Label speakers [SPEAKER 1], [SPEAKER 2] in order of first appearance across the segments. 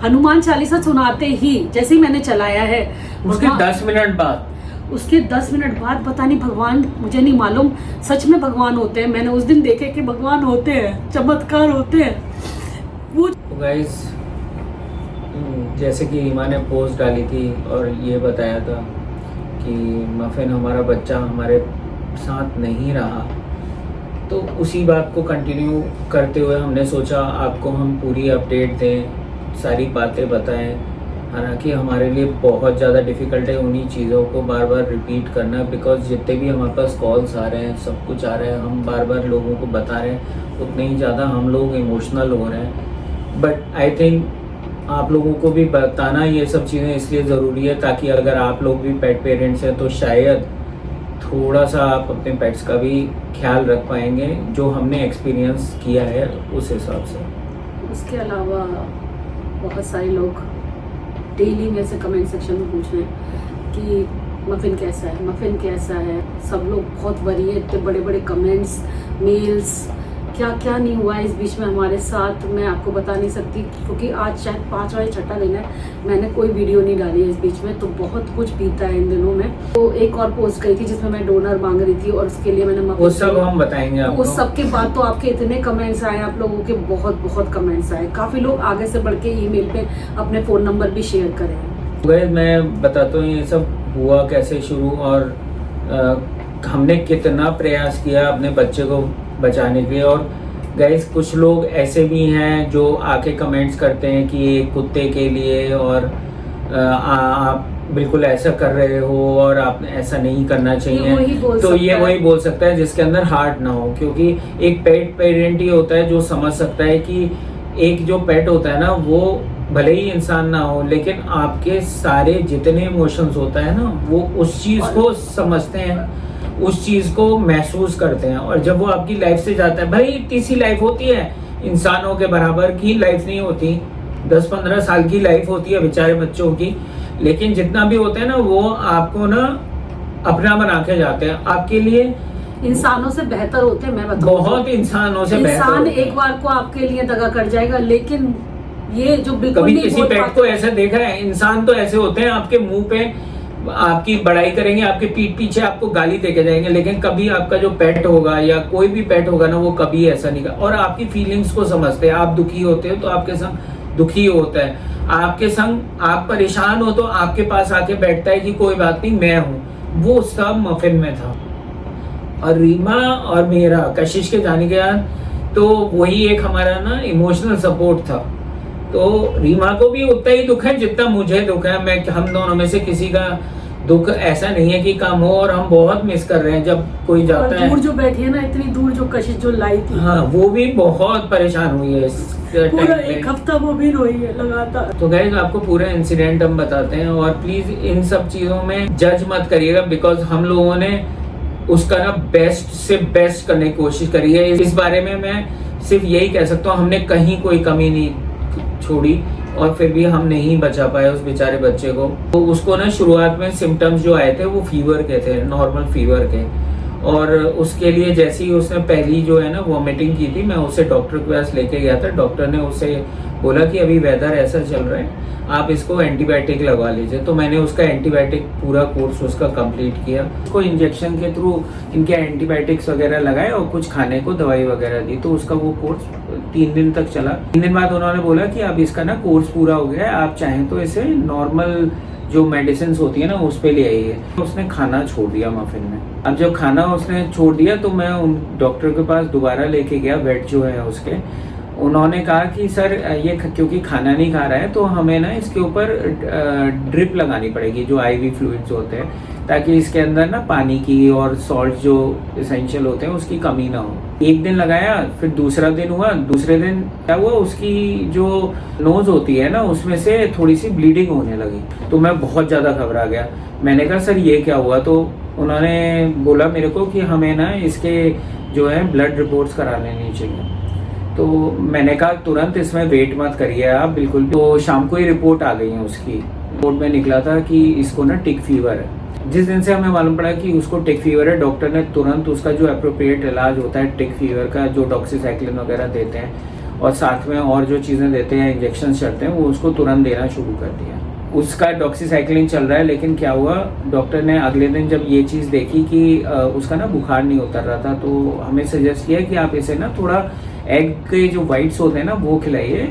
[SPEAKER 1] हनुमान चालीसा सुनाते ही जैसे ही मैंने चलाया है
[SPEAKER 2] उसके 10 मिनट बाद
[SPEAKER 1] पता नहीं भगवान, मुझे नहीं मालूम सच में भगवान होते हैं। मैंने उस दिन देखे कि भगवान होते हैं, चमत्कार होते हैं वो।
[SPEAKER 2] तो गाइस जैसे कि रीमा ने पोस्ट डाली थी और ये बताया था कि मफिन हमारा बच्चा हमारे साथ नहीं रहा, तो उसी बात को कंटिन्यू करते हुए हमने सोचा आपको हम पूरी अपडेट दें, सारी बातें बताएं। हालांकि हमारे लिए बहुत ज़्यादा डिफ़िकल्ट है उन्हीं चीज़ों को बार बार रिपीट करना, बिकॉज जितने भी हमारे पास कॉल्स आ रहे हैं, सब कुछ आ रहा है, हम बार बार लोगों को बता रहे हैं, उतने ही ज़्यादा हम लोग इमोशनल हो रहे हैं। बट आई थिंक आप लोगों को भी बताना ये सब चीज़ें इसलिए ज़रूरी है ताकि अगर आप लोग भी पेट पेरेंट्स हैं तो शायद थोड़ा सा आप अपने पेट्स का भी ख्याल रख पाएंगे, जो हमने एक्सपीरियंस किया है उस हिसाब से।
[SPEAKER 1] उसके अलावा बहुत सारे लोग डेली में से कमेंट सेक्शन में पूछ रहे हैं कि मफिन कैसा है, मफिन कैसा है। सब लोग बहुत वरी है, इतने बड़े बड़े कमेंट्स, मेल्स, क्या क्या नहीं हुआ है इस बीच में हमारे साथ, मैं आपको बता नहीं सकती, क्योंकि आज शायद 5वां या 6वां दिन है, मैंने कोई वीडियो नहीं डाली है इस बीच में, तो बहुत कुछ बीता है इन दिनों में। तो एक और पोस्ट करी थी जिसमें मैं डोनर मांग रही थी और उसके लिए मैंने
[SPEAKER 2] वो सब हम बताएंगे आपको।
[SPEAKER 1] उस सब के बाद तो आपके इतने कमेंट्स आए, आप लोगों के बहुत बहुत कमेंट्स आए, काफ़ी लोग आगे से बढ़ के ईमेल पे अपने फ़ोन नंबर भी शेयर करें।
[SPEAKER 2] मैं बताता हूँ ये सब हुआ कैसे शुरू और हमने कितना प्रयास किया अपने बच्चे को बचाने के लिए। और गाइस कुछ लोग ऐसे भी हैं जो आके कमेंट्स करते हैं कि ये कुत्ते के लिए और आप बिल्कुल ऐसा कर रहे हो और आप ऐसा नहीं करना चाहिए, तो ये वही बोल सकता है जिसके अंदर हार्ट ना हो, क्योंकि एक पेट पेरेंट ही होता है जो समझ सकता है कि एक जो पेट होता है ना वो भले ही इंसान ना हो लेकिन आपके सारे जितने इमोशंस होता है ना वो उस चीज को समझते हैं, उस चीज को महसूस करते हैं। और जब वो आपकी लाइफ से जाता है, भाई इतनी सी लाइफ होती है, इंसानों के बराबर की लाइफ नहीं होती, 10-15 साल की लाइफ होती है बेचारे बच्चों की, लेकिन जितना भी होता है ना वो आपको ना अपना बना के जाते हैं, आपके लिए
[SPEAKER 1] इंसानों से बेहतर होते हैं। मैं बताऊं
[SPEAKER 2] बहुत इंसानों से बेहतर।
[SPEAKER 1] इंसान एक बार को आपके लिए दगा कर जाएगा, लेकिन ये जो बिल्कुल
[SPEAKER 2] कभी किसी पेट को ऐसा देखा है? इंसान तो ऐसे होते हैं आपके मुंह पे आपकी बड़ाई करेंगे, आपके पीठ पीछे आपको गाली देके जाएंगे, लेकिन कभी आपका जो पेट होगा या कोई भी पेट होगा ना वो कभी ऐसा नहीं कर, और आपकी फीलिंग्स को समझते हैं। आप दुखी होते हो तो आपके संग दुखी होता है, आपके संग आप परेशान हो तो आपके पास आके बैठता है कि कोई बात नहीं मैं हूँ। वो सब मफिन में था। और रीमा और मेरा कशिश के जाने के बाद तो वही एक हमारा ना इमोशनल सपोर्ट था। तो रीमा को भी उतना ही दुख है जितना मुझे दुख है। मैं हम दोनों में से किसी का दुख ऐसा नहीं है कि कम हो, और हम बहुत मिस कर रहे हैं जब कोई जाता है।
[SPEAKER 1] दूर जो बैठी है ना, इतनी दूर जो कशिश जो लाई थी,
[SPEAKER 2] हाँ वो भी बहुत परेशान हुई है
[SPEAKER 1] पूरा एक हफ्ता वो भी रोई है लगातार।
[SPEAKER 2] तो गाइस आपको पूरा इंसिडेंट हम बताते हैं, और प्लीज इन सब चीजों में जज मत करिएगा, बिकॉज हम लोगों ने उसका ना बेस्ट से बेस्ट करने की कोशिश करी है। इस बारे में मैं सिर्फ यही कह सकता हूँ, हमने कहीं कोई कमी नहीं छोड़ी, और फिर भी हम नहीं बचा पाए उस बेचारे बच्चे को। तो उसको ना शुरुआत में सिम्टम्स जो आए थे वो फीवर के थे, नॉर्मल फीवर के, और उसके लिए जैसे ही उसने पहली जो है ना वॉमिटिंग की थी, मैं उसे डॉक्टर के पास लेके गया था। डॉक्टर ने उसे बोला कि अभी वेदर ऐसा चल रहा है, आप इसको एंटीबायोटिक लगवा लीजिए। तो मैंने उसका एंटीबायोटिक पूरा कोर्स उसका कंप्लीट किया, उसको इंजेक्शन के थ्रू इनके एंटीबायोटिक्स वगैरह लगाए और कुछ खाने को दवाई वगैरह दी। तो उसका वो कोर्स 3 दिन तक चला। 3 दिन बाद उन्होंने बोला कि अब इसका ना कोर्स पूरा हो गया है, आप चाहें तो इसे नॉर्मल जो मेडिसिन होती है ना उस पे ले आइए। उसने खाना छोड़ दिया मफिन में। अब जब खाना उसने छोड़ दिया तो मैं उन डॉक्टर के पास दोबारा लेके गया, वेट जो है उसके। उन्होंने कहा कि सर ये क्योंकि खाना नहीं खा रहा है तो हमें ना इसके ऊपर ड्रिप लगानी पड़ेगी, जो आईवी फ्लूइड्स होते हैं, ताकि इसके अंदर ना पानी की और सॉल्ट जो एसेंशियल होते हैं उसकी कमी ना हो। 1 दिन लगाया, फिर दूसरा दिन हुआ। दूसरे दिन क्या हुआ, उसकी जो नोज होती है ना उसमें से थोड़ी सी ब्लीडिंग होने लगी। तो मैं बहुत ज़्यादा घबरा गया। मैंने कहा सर ये क्या हुआ? तो उन्होंने बोला मेरे को कि हमें ना इसके जो है ब्लड रिपोर्ट्स करा लेनी चाहिए। तो मैंने कहा तुरंत इसमें वेट मत करिए आप बिल्कुल। तो शाम को ही रिपोर्ट आ गई है उसकी। रिपोर्ट में निकला था कि इसको ना टिक फीवर है। जिस दिन से हमें मालूम पड़ा कि उसको टिक फीवर है, डॉक्टर ने तुरंत उसका जो अप्रोप्रिएट इलाज होता है टिक फीवर का, जो डॉक्सीसाइक्लिन वगैरह देते हैं, और साथ में और जो चीज़ें देते हैं, इंजेक्शन चलते हैं, वो उसको तुरंत देना शुरू कर दिया। उसका डॉक्सीसाइक्लिन चल रहा है, लेकिन क्या हुआ, डॉक्टर ने अगले दिन जब ये चीज़ देखी कि उसका ना बुखार नहीं उतर रहा था, तो हमें सजेस्ट किया कि आप इसे ना थोड़ा एग के जो वाइट्स होते हैं ना वो खिलाइए,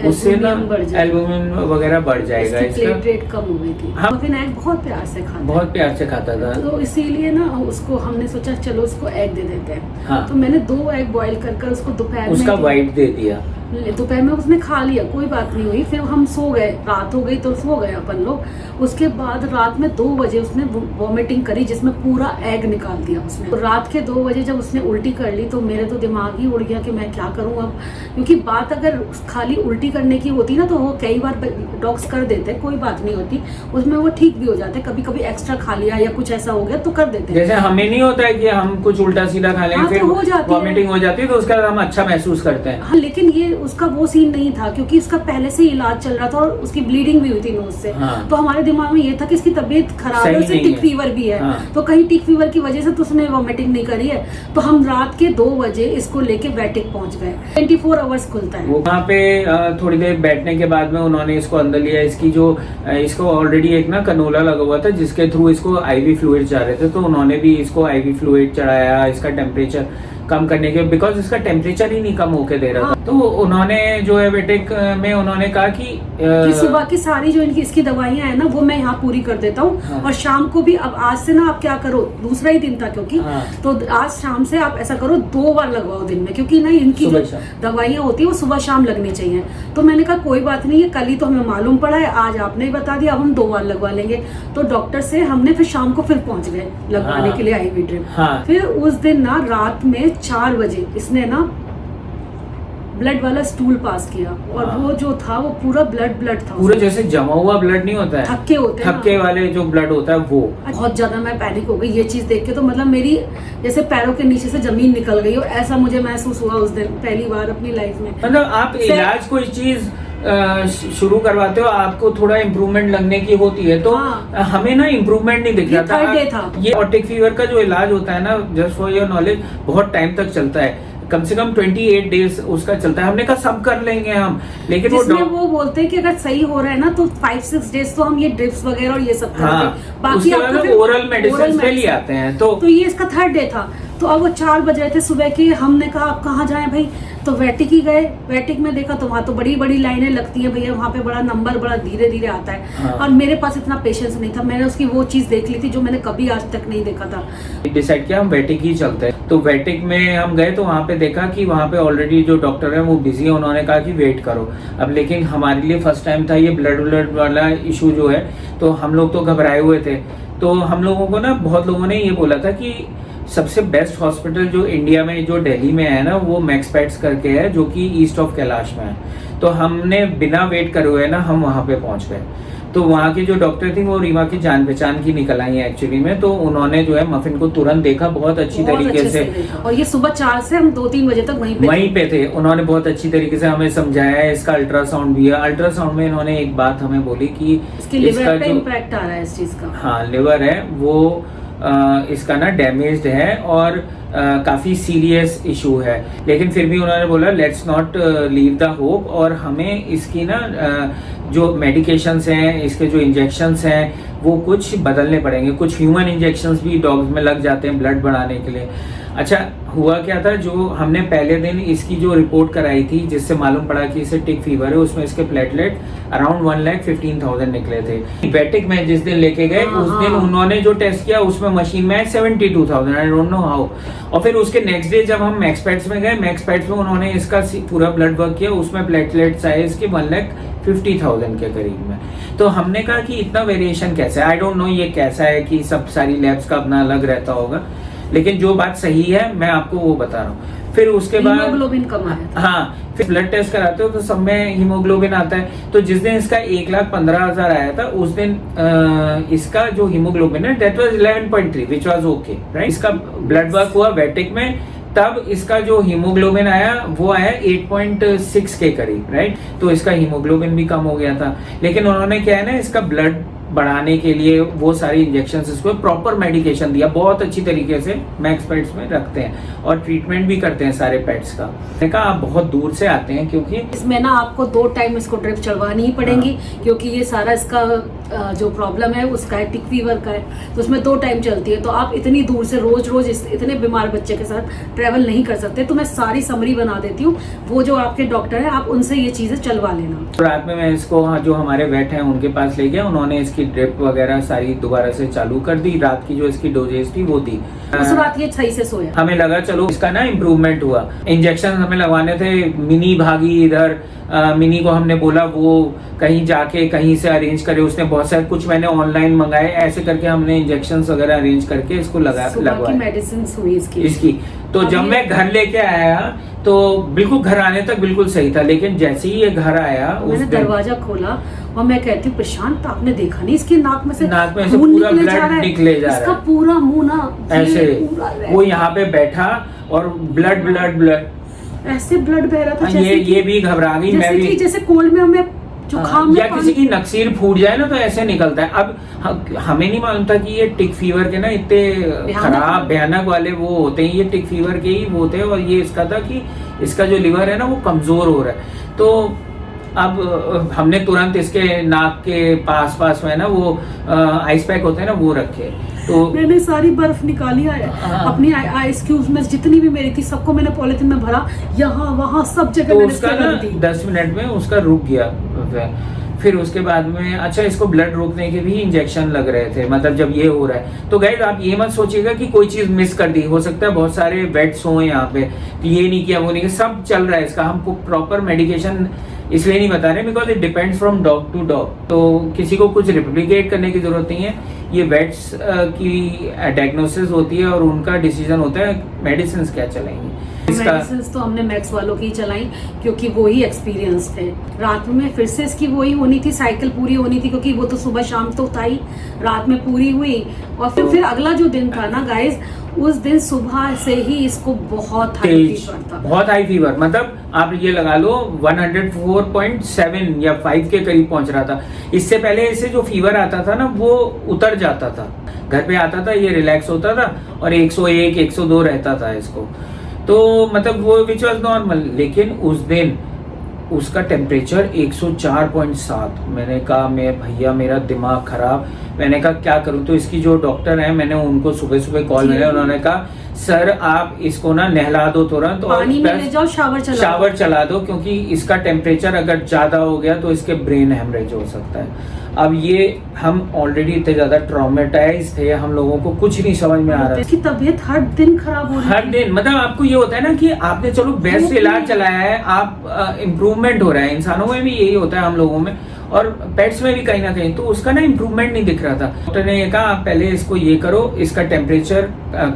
[SPEAKER 2] उससे ना एल्बुमिन वगैरह बढ़ जाएगा,
[SPEAKER 1] इसका प्लेट रेट कम हो गई थी।
[SPEAKER 2] हाँ,
[SPEAKER 1] मफिन एग बहुत प्यार से खाता,
[SPEAKER 2] बहुत प्यार से खाता था,
[SPEAKER 1] तो इसीलिए ना उसको हमने सोचा चलो उसको एग दे देते हैं।
[SPEAKER 2] हाँ,
[SPEAKER 1] तो मैंने 2 एग बॉईल कर उसको दोपहर में
[SPEAKER 2] उसका वाइट दे दिया,
[SPEAKER 1] दोपहर में उसने खा लिया, कोई बात नहीं हुई। फिर हम सो गए, रात हो गई तो सो गए अपन लोग। उसके बाद रात में 2 बजे उसने वॉमिटिंग करी, जिसमें पूरा एग निकाल दिया उसने। तो रात के 2 बजे जब उसने उल्टी कर ली तो मेरे तो दिमाग ही उड़ गया कि मैं क्या करूं अब, क्योंकि बात अगर खाली उल्टी करने की होती ना तो वो कई बार डॉक्स कर देते, कोई बात नहीं होती, उसमें वो ठीक भी हो जाते। कभी कभी एक्स्ट्रा खा लिया या कुछ ऐसा हो गया तो कर देते।
[SPEAKER 2] जैसे हमें नहीं होता है कि हम कुछ उल्टा सीधा खा लें,
[SPEAKER 1] हाँ,
[SPEAKER 2] फिर
[SPEAKER 1] तो
[SPEAKER 2] वॉमिटिंग हो जाती है, तो उसका हम अच्छा महसूस करते हैं।
[SPEAKER 1] हाँ, लेकिन ये उसका वो सीन नहीं था, क्योंकि उसका पहले से इलाज चल रहा था और उसकी ब्लीडिंग भी हुई थी नोज से।
[SPEAKER 2] हाँ।
[SPEAKER 1] तो हमारे दिमाग में ये था कि इसकी तबीयत खराब है, उसे टिक फीवर भी है।
[SPEAKER 2] हाँ।
[SPEAKER 1] तो कहीं टिक फीवर की वजह से तो उसने वॉमिटिंग नहीं करी है। तो हम रात के 2 बजे इसको लेके वेटिक पहुंच गए। 24 आवर्स खुलता है
[SPEAKER 2] वहाँ पे। थोड़ी देर बैठने के बाद में उन्होंने इसको अंदर लिया। इसको ऑलरेडी एक ना कनोला लगा हुआ था, जिसके थ्रू इसको आईवी फ्लूइड जा रहे थे, तो उन्होंने भी इसको आईवी फ्लूइड चढ़ाया, इसका टेम्परेचर कम करने के, बिकॉज इसका टेम्परेचर ही नहीं कम होके दे रहा था। तो उन्होंने जो है वेटिक में उन्होंने कहा कि
[SPEAKER 1] सुबह की सारी जो इसकी दवाइयां है ना वो मैं यहाँ पूरी कर देता हूँ।
[SPEAKER 2] हाँ।
[SPEAKER 1] और शाम को भी, अब आज से ना आप क्या करो, दूसरा ही दिन था क्योंकि,
[SPEAKER 2] हाँ।
[SPEAKER 1] तो आज शाम से आप ऐसा करो 2 बार लगवाओ दिन में, क्योंकि ना इनकी जो दवाइयां होती है वो सुबह शाम लगनी चाहिए। तो मैंने कहा कोई बात नहीं है, कल ही तो हमें मालूम पड़ा है, आज आपने ही बता दिया, अब हम 2 बार लगवा लेंगे। तो डॉक्टर से हमने फिर शाम को फिर पहुंच गए लगवाने के लिए आईवी ड्रिप। फिर उस दिन ना रात में 4 बजे इसने ना ब्लड वाला स्टूल पास किया, और वो जो था वो पूरा ब्लड था,
[SPEAKER 2] पूरा जैसे जमा हुआ ब्लड नहीं होता है,
[SPEAKER 1] थक्के होते हैं,
[SPEAKER 2] थक्के वाले जो ब्लड होता है वो।
[SPEAKER 1] बहुत ज्यादा मैं पैनिक हो गई ये चीज देख के। तो मतलब मेरी जैसे पैरों के नीचे से जमीन निकल गई हो, ऐसा मुझे महसूस हुआ उस दिन, पहली बार अपनी लाइफ में।
[SPEAKER 2] मतलब आप इलाज कोई चीज शुरू करवाते हो, आपको थोड़ा इम्प्रूवमेंट लगने की होती है, तो हमें ना इम्प्रूवमेंट नहीं दिख रहा था। ये ऑटिक फीवर का जो इलाज होता है ना, जस्ट फॉर योर नॉलेज, बहुत टाइम तक चलता है, कम से कम 28 डेज उसका चलता है। हमने कहा सब कर लेंगे हम, लेकिन वो
[SPEAKER 1] बोलते हैं कि अगर सही हो रहा है ना तो 5-6 डेज तो हम ये ड्रिप्स वगैरह और ये सब करते हैं।
[SPEAKER 2] बाकी आपको ओरल मेडिसिन पे ले आते हैं। तो
[SPEAKER 1] ये इसका 3rd डे था। तो अब वो 4 बज रहे थे सुबह के, हमने कहा आप कहाँ जाएं भाई, तो वेटिक ही गए। वेटिक में देखा तो वहाँ तो बड़ी बड़ी लाइनें लगती हैं भैया, वहाँ पे बड़ा नंबर बड़ा धीरे धीरे आता है।
[SPEAKER 2] हाँ।
[SPEAKER 1] और मेरे पास इतना पेशेंस नहीं था, मैंने उसकी वो चीज देख ली थी जो मैंने कभी आज तक नहीं देखा था।
[SPEAKER 2] डिसाइड किया हम वेटिक ही चलते हैं। तो वेटिक में हम गए तो वहाँ पे देखा कि वहाँ पे ऑलरेडी जो डॉक्टर है वो बिजी है, उन्होंने कहा कि वेट करो। अब लेकिन हमारे लिए फर्स्ट टाइम था ये ब्लड वाला इशू जो है, तो हम लोग तो घबराए हुए थे। तो हम लोगों को ना बहुत लोगों ने ये बोला था कि सबसे बेस्ट हॉस्पिटल जो इंडिया में, जो दिल्ली में है ना, वो मैक्सपैट्स करके है, जो कि ईस्ट ऑफ कैलाश में है। तो हमने बिना वेट करे हुए ना हम वहाँ पे पहुँच गए। तो वहाँ की जो डॉक्टर थी वो रीमा की जान पहचान की निकल आई है एक्चुअली में। तो उन्होंने जो है मफिन को तुरंत देखा बहुत अच्छी तरीके से,
[SPEAKER 1] और ये सुबह 4 से हम 2-3 बजे तक वहीं पे
[SPEAKER 2] थे। उन्होंने बहुत अच्छी तरीके से हमें समझाया है। इसका अल्ट्रासाउंड भी है। अल्ट्रासाउंड में इन्होंने एक बात हमें बोली कि
[SPEAKER 1] इसका जो इम्पैक्ट आ रहा है इस चीज का,
[SPEAKER 2] हाँ लिवर है वो इसका ना डैमेज्ड है और काफ़ी सीरियस इशू है। लेकिन फिर भी उन्होंने बोला let's not leave the hope, और हमें इसकी ना जो मेडिकेशंस हैं, इसके जो इंजेक्शंस हैं वो कुछ बदलने पड़ेंगे। कुछ ह्यूमन इंजेक्शंस भी डॉग्स में लग जाते हैं ब्लड बढ़ाने के लिए। अच्छा हुआ क्या था, जो हमने पहले दिन इसकी जो रिपोर्ट कराई थी जिससे मालूम पड़ा कि इसे टिक फीवर है, उसमें इसके प्लेटलेट अराउंड 1,15,000 निकले थे। वेटिक में जिस दिन लेके गए उस दिन उन्होंने जो टेस्ट किया उसमें मशीन में 72,000, आई डोंट नो हाउ। और फिर उसके नेक्स्ट डे जब हम मैक्सपैट्स में गए, मैक्सपैट्स में उन्होंने इसका पूरा ब्लड वर्क किया, उसमें प्लेटलेट्स आए इसके 1,50,000 के करीब में। तो हमने कहा कि इतना वेरिएशन कैसे है, आई डोंट नो ये कैसा है कि सब सारी लैब्स का अपना अलग रहता होगा, लेकिन जो बात सही है मैं आपको वो बता रहा हूँ। फिर उसके बाद
[SPEAKER 1] हीमोग्लोबिन कम आया था।
[SPEAKER 2] हाँ, फिर ब्लड टेस्ट कराते हो तो सब में हीमोग्लोबिन आता है। तो जिस दिन इसका 1,15,000 आया था उस दिन इसका जो हीमोग्लोबिन है that was 11.3 which was okay, right. इसका ब्लड वर्क हुआ वेटिक में, तब इसका जो हीमोग्लोबिन आया वो आया 8.6 के करीब, राइट। तो इसका हीमोग्लोबिन भी कम हो गया था। लेकिन उन्होंने क्या है ना, इसका ब्लड बढ़ाने के लिए वो सारी इंजेक्शन, इसको प्रॉपर मेडिकेशन दिया, बहुत अच्छी तरीके से मैक्स पेट्स में रखते हैं और ट्रीटमेंट भी करते हैं सारे पेट्स का। मैंने कहा आप बहुत दूर से आते हैं, क्योंकि
[SPEAKER 1] इसमें ना आपको 2 टाइम इसको ड्रिप चढ़वानी ही पड़ेंगी, क्योंकि ये सारा इसका जो प्रॉब्लम है उसका है, टिक फीवर का है, तो उसमें 2 टाइम चलती है। तो आप इतनी दूर से रोज रोज इतने बीमार बच्चे के साथ ट्रेवल नहीं कर सकते। तो मैं सारी समरी बना देती हूँ, वो जो आपके डॉक्टर है आप उनसे ये चीजें चलवा लेना।
[SPEAKER 2] तो रात में मैं इसको जो हमारे वेट हैं उनके पास ले गया, उन्होंने इसकी ड्रिप वगैरह सारी दोबारा से चालू कर दी। रात की जो इसकी डोजेस थी वो दी।
[SPEAKER 1] उस रात ये सही से सोया।
[SPEAKER 2] हमें लगा चलो इसका ना इम्प्रूवमेंट हुआ। इंजेक्शन हमें लगवाने थे, मिनी भागी इधर, मिनी को हमने बोला वो कहीं जाके कहीं से अरेंज करे, उसने बहुत सारे, कुछ मैंने ऑनलाइन मंगाए, ऐसे करके हमने इंजेक्शन वगैरह अरेंज करके इसको लगवाया
[SPEAKER 1] मेडिसिन हुई इसकी।
[SPEAKER 2] तो जब मैं घर लेके आया तो बिल्कुल घर आने तक बिल्कुल सही था, लेकिन जैसे ही ये घर आया
[SPEAKER 1] मैंने दरवाजा खोला और मैं कहती हूँ प्रशांत आपने देखा नहीं इसके नाक में से
[SPEAKER 2] पूरा ब्लड निकले जा रहा है,
[SPEAKER 1] इसका पूरा मुंह ना
[SPEAKER 2] ऐसे, वो यहाँ पे बैठा और ब्लड
[SPEAKER 1] ऐसे ब्लड बह रहा था।
[SPEAKER 2] ये भी घबरा गई, मैं भी,
[SPEAKER 1] जैसे कोल्ड में हमें जुकाम
[SPEAKER 2] या किसी की नक्सीर फूट जाए ना तो ऐसे निकलता है। अब हमें नहीं मालूम था कि ये टिक फीवर के ना इतने खराब भयानक वाले वो होते हैं, ये टिक फीवर के ही वो होते हैं। और ये इसका था कि इसका जो लिवर है ना वो कमजोर हो रहा है। तो अब हमने तुरंत इसके नाक के पास में ना वो आइस पैक होते हैं ना वो रखे। तो
[SPEAKER 1] मैंने सारी बर्फ निकाली अपनी आइस क्यूब्स में जितनी भी मेरी थी सबको मैंने पॉलिथीन में भरा, यहाँ वहाँ सब जगह।
[SPEAKER 2] तो उसका ना 10 मिनट में उसका रुक गया। फिर उसके बाद में अच्छा इसको ब्लड रोकने के भी इंजेक्शन लग रहे थे, मतलब जब ये हो रहा है। तो गाइस आप ये मत सोचिएगा कि कोई चीज मिस कर दी, हो सकता है बहुत सारे वेट्स हो यहाँ पे ये नहीं किया वो नहीं किया, सब चल रहा है इसका। हमको प्रॉपर मेडिकेशन इसलिए नहीं बता रहे because it depends from dog to dog. तो किसी को कुछ रिप्लिकेट करने की जरूरत नहीं है, ये वेट्स की डायग्नोसिस होती है और उनका डिसीजन होता है मेडिसिन क्या चलाएंगे।
[SPEAKER 1] मेडिसिन तो हमने मैक्स वालों की चलाई क्योंकि वो ही एक्सपीरियंस थे। रात में फिर से इसकी वही होनी थी, साइकिल पूरी होनी थी, क्योंकि वो तो सुबह शाम तो था ही, रात में पूरी हुई। और फिर अगला जो दिन था ना गाइस, उस दिन सुबह से ही इसको बहुत हाई फीवर था,
[SPEAKER 2] बहुत हाई फीवर, मतलब आप ये लगा लो 104.7 या 5 के करीब पहुंच रहा था। इससे पहले इसे जो फीवर आता था ना वो उतर जाता था, घर पे आता था, ये रिलैक्स होता था और 101 102 रहता था इसको। तो मतलब वो विच वॉज नॉर्मल। लेकिन उस दिन उसका टेम्परेचर 104.7। मैंने कहा मैं भैया मेरा दिमाग खराब, मैंने कहा क्या करूं। तो इसकी जो डॉक्टर है मैंने उनको सुबह कॉल मिला, उन्होंने कहा सर आप इसको ना नहला दो तुरंत और
[SPEAKER 1] पानी में ले जाओ, शावर
[SPEAKER 2] चला दो, क्योंकि इसका टेम्परेचर अगर ज्यादा हो गया तो इसके ब्रेन हेमरेज हो सकता है। अब ये हम ऑलरेडी इतने ज्यादा ट्रॉमेटाइज थे, हम लोगों को कुछ नहीं समझ में आ रहा।
[SPEAKER 1] इसकी तबीयत हर दिन खराब हो रही है,
[SPEAKER 2] हर दिन, मतलब आपको ये होता है ना कि आपने चलो बेस्ट इलाज चलाया है, आप इम्प्रूवमेंट हो रहा है। इंसानों में भी यही होता है, हम लोगों में और पेट्स में भी कहीं ना कहीं, तो उसका ना इम्प्रूवमेंट नहीं दिख रहा था। डॉक्टर ने ये कहा आप पहले इसको ये करो, इसका टेम्परेचर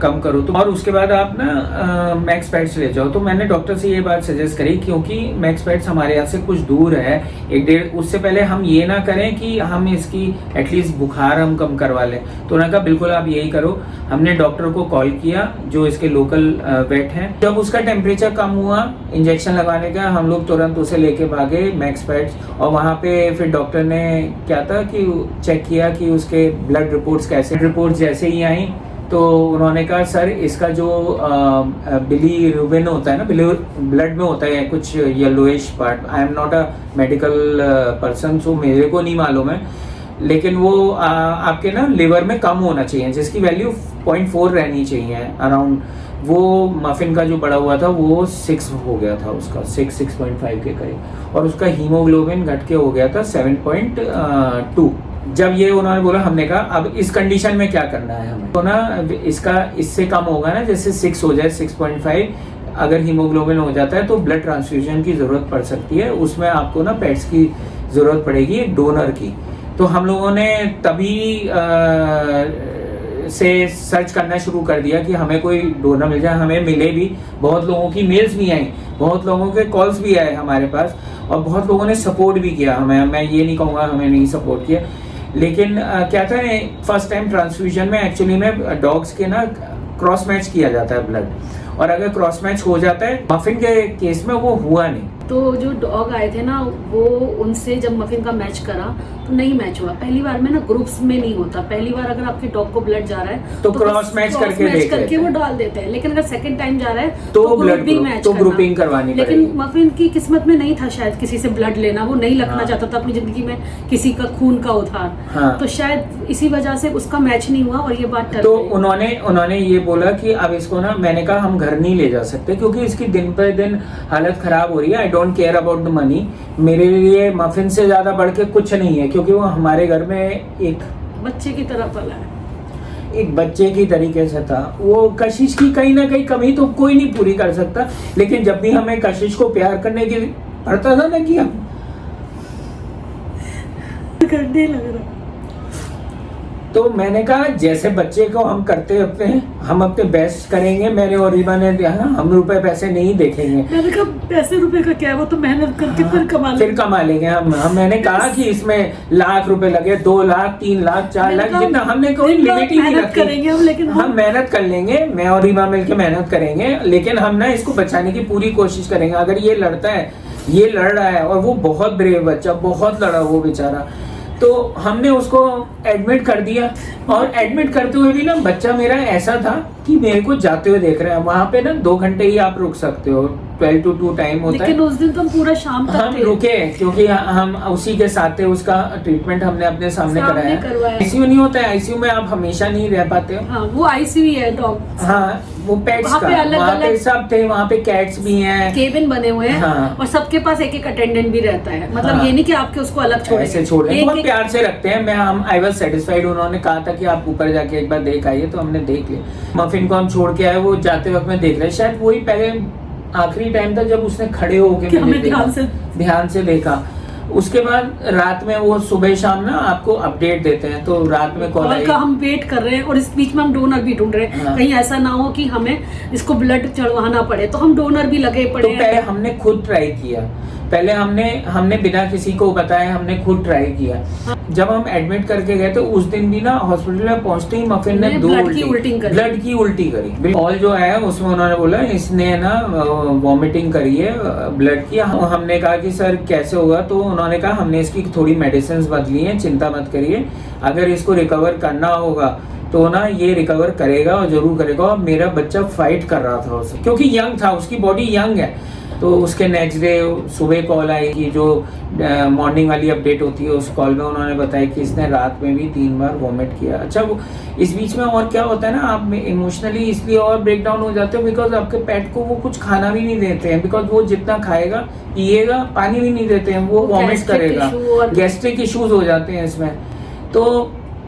[SPEAKER 2] कम करो तो, और उसके बाद आप ना मैक्स पेट्स ले जाओ। तो मैंने डॉक्टर से ये बात सजेस्ट करी, क्योंकि मैक्स पेट्स हमारे यहाँ से कुछ दूर है 1-1.5, उससे पहले हम ये ना करें कि हम इसकी एटलीस्ट बुखार हम कम करवा लें। तो उन्होंने कहा बिल्कुल आप यही करो। हमने डॉक्टर को कॉल किया जो इसके लोकल वेट हैं। जब उसका टेम्परेचर कम हुआ इंजेक्शन लगाने का, हम लोग तुरंत उसे लेके भागे मैक्स पेट्स, और वहाँ पे फिर डॉक्टर ने क्या था कि चेक किया कि उसके ब्लड रिपोर्ट्स कैसे। रिपोर्ट्स जैसे ही आई तो उन्होंने कहा सर इसका जो बिलीरुबिन होता है ना, ब्लड में होता है कुछ yellowish part, I am not a medical person so मेरे को नहीं मालूम है, लेकिन वो आपके ना लिवर में कम होना चाहिए, जिसकी वैल्यू 0.4 रहनी चाहिए अराउंड। वो मफिन का जो बड़ा हुआ था वो 6 हो गया था, उसका 6.5 के करीब, और उसका हीमोग्लोबिन घट के हो गया था 7.2। जब ये उन्होंने बोला, हमने कहा अब इस कंडीशन में क्या करना है हमें, तो ना इसका इससे कम होगा ना, जैसे 6 हो जाए 6.5, अगर हीमोग्लोबिन हो जाता है तो ब्लड ट्रांसफ्यूजन की जरूरत पड़ सकती है, उसमें आपको ना पेट्स की जरूरत पड़ेगी डोनर की। तो हम लोगों ने तभी से सर्च करना शुरू कर दिया कि हमें कोई डोनर मिल जाए। हमें मिले भी, बहुत लोगों की मेल्स भी आई, बहुत लोगों के कॉल्स भी आए हमारे पास, और बहुत लोगों ने सपोर्ट भी किया हमें। मैं ये नहीं कहूँगा हमें नहीं सपोर्ट किया, लेकिन क्या था फर्स्ट टाइम ट्रांसफ्यूजन में एक्चुअली में डॉग्स के ना क्रॉस मैच किया जाता है ब्लड, और अगर क्रॉस मैच हो जाता है, मफिन के केस में वो हुआ नहीं।
[SPEAKER 1] तो जो डॉग आए थे ना, वो उनसे जब मफिन का मैच करा तो नहीं मैच हुआ। पहली बार में ना ग्रुप्स में नहीं होता, पहली बार अगर आपके डॉग को ब्लड जा रहा है
[SPEAKER 2] तो क्रॉस मैच करके
[SPEAKER 1] वो डाल देते हैं, लेकिन अगर सेकंड टाइम जा रहा है
[SPEAKER 2] तो ग्रुपिंग करवानी पड़ेगी।
[SPEAKER 1] लेकिन मफिन की किस्मत में नहीं था शायद किसी से ब्लड लेना, वो नहीं रखना चाहता था अपनी जिंदगी में किसी का खून का उधार। तो शायद इसी वजह से उसका मैच नहीं हुआ और ये बात
[SPEAKER 2] तो उन्होंने ये बोला कि अब इसको ना, मैंने कहा हम घर नहीं ले जा सकते क्योंकि इसकी दिन पर दिन हालत खराब हो रही है। I don't care about the money, मेरे लिए मफिन से ज्यादा बढ़ के कुछ नहीं है, क्योंकि वो हमारे घर में एक
[SPEAKER 1] बच्चे की तरह पला है,
[SPEAKER 2] एक बच्चे की तरीके से था। वो कशिश की कहीं ना कहीं कमी तो कोई नहीं पूरी कर सकता, लेकिन जब भी हमें कशिश को प्यार करने की पड़ता था ना कि हम
[SPEAKER 1] करने लग रहा।
[SPEAKER 2] तो मैंने कहा जैसे बच्चे को हम करते अपने, हम अपने बेस्ट करेंगे। मैंने और रीबा ने दिया, हम रुपए पैसे नहीं देखेंगे।
[SPEAKER 1] मैंने कहा पैसे रुपए का क्या है, वो तो मेहनत करके फिर कमा
[SPEAKER 2] लेंगे हम। मैंने कहा कि इसमें लाख रुपए लगे, 2 लाख 3 लाख 4 लाख, जितना हमने कोई लिमिट ही नहीं रखी।
[SPEAKER 1] लेकिन
[SPEAKER 2] हम मेहनत कर लेंगे, मैं और रीबा मिलकर मेहनत करेंगे, लेकिन हम ना इसको बचाने की पूरी कोशिश करेंगे। अगर ये लड़ता है, ये लड़ रहा है, और वो बहुत ब्रेव बच्चा, बहुत लड़ा वो बेचारा, तो हमने उसको एडमिट कर दिया। और एडमिट करते हुए भी ना बच्चा मेरा ऐसा था कि मेरे को जाते हुए देख रहे हैं। वहां पे ना 2 घंटे ही आप रुक सकते हो, 12 to 2 टाइम होता है।
[SPEAKER 1] लेकिन उस दिन तो हम पूरा शाम तक
[SPEAKER 2] हम रुके क्योंकि हम उसी के साथ थे। उसका ट्रीटमेंट हमने अपने सामने कराया। आईसीयू नहीं होता है, आईसीयू में आप हमेशा नहीं रह पाते हो।
[SPEAKER 1] हाँ, वो आईसीयू है डॉग।
[SPEAKER 2] हाँ, वो पेट्स का वहाँ पे सब थे, वहाँ पे कैट्स भी हैं,
[SPEAKER 1] केबिन बने हुए हैं। हाँ। और सबके पास एक एक अटेंडेंट भी रहता है, मतलब हाँ। ये नहीं कि आपके उसको अलग छोड़
[SPEAKER 2] ऐसे छोड़ दें, बहुत प्यार से रखते हैं। I was satisfied. उन्होंने कहा था कि आप ऊपर जाके एक बार देख आइए, तो हमने देख लिया। मफिन को हम छोड़ के आए, वो जाते वक्त में देख रहे, शायद वही पहले आखिरी टाइम था जब उसने खड़े होके ध्यान से देखा। उसके बाद रात में वो सुबह शाम ना आपको अपडेट देते हैं, तो रात में कॉल
[SPEAKER 1] का हम वेट कर रहे हैं। और इस बीच में हम डोनर भी ढूंढ रहे हैं। हाँ। कहीं ऐसा ना हो कि हमें इसको ब्लड चढ़वाना पड़े, तो हम डोनर भी लगे पड़े।
[SPEAKER 2] तो पहले हमने खुद ट्राई किया, पहले हमने बिना किसी को बताए हमने खुद ट्राई किया। हाँ। जब हम एडमिट करके गए तो उस दिन भी ना हॉस्पिटल में पहुंचते ही मफिन ने ब्लड की उल्टी करी। ऑल जो है उसमें उन्होंने बोला इसने ना वॉमिटिंग करी है ब्लड की। हमने कहा कि सर कैसे होगा, तो उन्होंने कहा हमने इसकी थोड़ी मेडिसिन बदली है, चिंता मत करिए, अगर इसको रिकवर करना होगा तो ना ये रिकवर करेगा और जरूर करेगा। और मेरा बच्चा फाइट कर रहा था उससे, क्योंकि यंग था, उसकी बॉडी यंग है। तो उसके नेक्स्ट डे सुबह कॉल आई कि जो मॉर्निंग वाली अपडेट होती है, उस कॉल में उन्होंने बताया कि इसने रात में भी 3 बार वॉमिट किया। अच्छा, वो इस बीच में और क्या होता है ना, आप इमोशनली इसलिए और ब्रेक डाउन हो जाते हो बिकॉज आपके पेट को वो कुछ खाना भी नहीं देते हैं, बिकॉज वो जितना खाएगा पिएगा, पानी भी नहीं देते हैं, वो वॉमिट करेगा, गैस्ट्रिक इश्यूज हो जाते हैं इसमें। तो